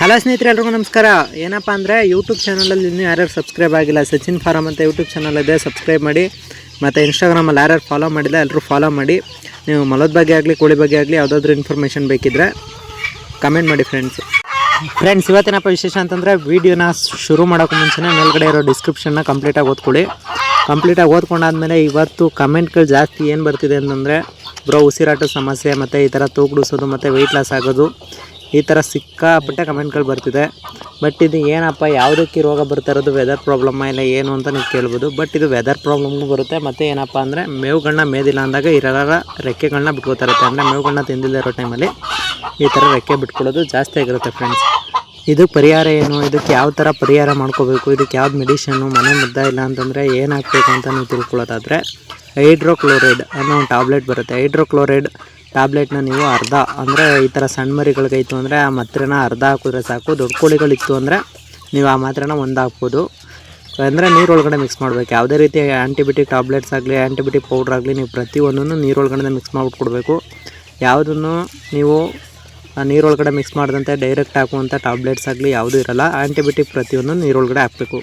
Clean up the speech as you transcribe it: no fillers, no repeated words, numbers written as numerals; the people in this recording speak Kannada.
ಹಲೋ ಸ್ನೇಹಿತರೆ, ಎಲ್ರಿಗೂ ನಮಸ್ಕಾರ. ಏನಪ್ಪ ಅಂದರೆ ಯೂಟ್ಯೂಬ್ ಚಾನಲಲ್ಲಿ ಇನ್ನೂ ಯಾರ್ಯಾರು ಸಬ್ಸ್ಕ್ರೈಬ್ ಆಗಿಲ್ಲ, ಸಚಿನ್ ಫಾರಮ್ ಅಂತ ಯೂಟ್ಯೂಬ್ ಚಾನಲ್ ಇದೆ, ಸಬ್ಸ್ಕ್ರೈಬ್ ಮಾಡಿ. ಮತ್ತು ಇನ್ಸ್ಟಾಗ್ರಾಮಲ್ಲಿ ಯಾರ್ಯಾರು ಫಾಲೋ ಮಾಡಿಲ್ಲ ಎಲ್ಲರೂ ಫಾಲೋ ಮಾಡಿ. ನೀವು ಮೊಲದ ಬಗ್ಗೆ ಆಗಲಿ ಕೋಳಿ ಬಗ್ಗೆ ಆಗಲಿ ಯಾವುದಾದ್ರೂ ಇನ್ಫಾರ್ಮೇಷನ್ ಬೇಕಿದ್ದರೆ ಕಮೆಂಟ್ ಮಾಡಿ ಫ್ರೆಂಡ್ಸ್. ಇವತ್ತಿನಪ್ಪ ವಿಶೇಷ ಅಂತಂದರೆ ವೀಡಿಯೋನ ಶುರು ಮಾಡೋಕ್ಕೂ ಮುಂಚೆನೇ ಮೇಲ್ಗಡೆ ಇರೋ ಡಿಸ್ಕ್ರಿಪ್ಷನ್ನ ಕಂಪ್ಲೀಟಾಗಿ ಓದ್ಕೊಳ್ಳಿ. ಕಂಪ್ಲೀಟಾಗಿ ಓದ್ಕೊಂಡಾದ್ಮೇಲೆ ಇವತ್ತು ಕಮೆಂಟ್ಗಳು ಜಾಸ್ತಿ ಏನು ಬರ್ತಿದೆ ಅಂತಂದರೆ, ಬ್ರೋ ಉಸಿರಾಟದ ಸಮಸ್ಯೆ ಮತ್ತು ಈ ಥರ ತೂಗುಡಿಸೋದು ಮತ್ತು ವೆಯ್ಟ್ ಲಾಸ್ ಆಗೋದು, ಈ ಥರ ಸಿಕ್ಕಾಪಟ್ಟೆ ಕಮೆಂಟ್ಗಳು ಬರ್ತಿದೆ. ಬಟ್ ಇದು ಏನಪ್ಪ, ಯಾವುದಕ್ಕೆ ರೋಗ ಬರ್ತಾ ಇರೋದು, ವೆದರ್ ಪ್ರಾಬ್ಲಮ್ಮ ಇಲ್ಲ ಏನು ಅಂತ ನೀವು ಕೇಳ್ಬೋದು. ಬಟ್ ಇದು ವೆದರ್ ಪ್ರಾಬ್ಲಮ್ನು ಬರುತ್ತೆ. ಮತ್ತು ಏನಪ್ಪ ಅಂದರೆ ಮೇವುಗಳನ್ನ ಮೇದಿಲ್ಲ ಅಂದಾಗ ಇರೋರ ರೆಕ್ಕೆಗಳನ್ನ ಬಿಟ್ಕೋತಾ ಇರುತ್ತೆ. ಅಂದರೆ ಮೇವುಗಳನ್ನ ತಿಂದಿಲ್ಲದೆ ಇರೋ ಟೈಮಲ್ಲಿ ಈ ಥರ ರೆಕ್ಕೆ ಬಿಟ್ಕೊಳ್ಳೋದು ಜಾಸ್ತಿ ಆಗಿರುತ್ತೆ ಫ್ರೆಂಡ್ಸ್. ಇದಕ್ಕೆ ಪರಿಹಾರ ಏನು, ಇದಕ್ಕೆ ಯಾವ ಥರ ಪರಿಹಾರ ಮಾಡ್ಕೋಬೇಕು, ಇದಕ್ಕೆ ಯಾವ್ದು ಮೆಡಿಷನ್ನು, ಮನೆ ಮದ್ದ ಇಲ್ಲ ಅಂತಂದರೆ ಏನು ಹಾಕಬೇಕು ಅಂತ ನೀವು ತಿಳ್ಕೊಳ್ಳೋದಾದರೆ ಹೈಡ್ರೋಕ್ಲೋರೈಡ್ ಅನ್ನೋ ಒಂದು ಟ್ಯಾಬ್ಲೆಟ್ ಬರುತ್ತೆ. ಹೈಡ್ರೋಕ್ಲೋರೈಡ್ ಟ್ಯಾಬ್ಲೆಟ್ನ ನೀವು ಅರ್ಧ, ಅಂದರೆ ಈ ಥರ ಸಣ್ಣ ಮರಿಗಳಿಗಾಯಿತು ಅಂದರೆ ಆ ಮಾತ್ರೆನ ಅರ್ಧ ಹಾಕಿದ್ರೆ ಸಾಕು. ದೊಡ್ಡ ಕೋಳಿಗಳಿತ್ತು ಅಂದರೆ ನೀವು ಆ ಮಾತ್ರೆನ ಒಂದು ಹಾಕ್ಬೋದು. ಅಂದರೆ ನೀರೊಳಗಡೆ ಮಿಕ್ಸ್ ಮಾಡಬೇಕು. ಯಾವುದೇ ರೀತಿ ಆ್ಯಂಟಿಬಯೋಟಿಕ್ ಟ್ಯಾಬ್ಲೆಟ್ಸ್ ಆಗಲಿ ಆ್ಯಂಟಿಬಯೋಟಿಕ್ ಪೌಡ್ರ್ ಆಗಲಿ ನೀವು ಪ್ರತಿಯೊಂದನ್ನು ನೀರೊಳಗಡೆ ಮಿಕ್ಸ್ ಮಾಡಿಬಿಟ್ಟು ಕೊಡಬೇಕು. ಯಾವುದನ್ನು ನೀವು ನೀರೊಳಗಡೆ ಮಿಕ್ಸ್ ಮಾಡಿದಂತೆ ಡೈರೆಕ್ಟ್ ಹಾಕುವಂಥ ಟ್ಯಾಬ್ಲೆಟ್ಸ್ ಆಗಲಿ ಯಾವುದೂ ಇರೋಲ್ಲ. ಆ್ಯಂಟಿಬಯೋಟಿಕ್ ಪ್ರತಿಯೊಂದು ನೀರೊಳಗಡೆ ಹಾಕಬೇಕು.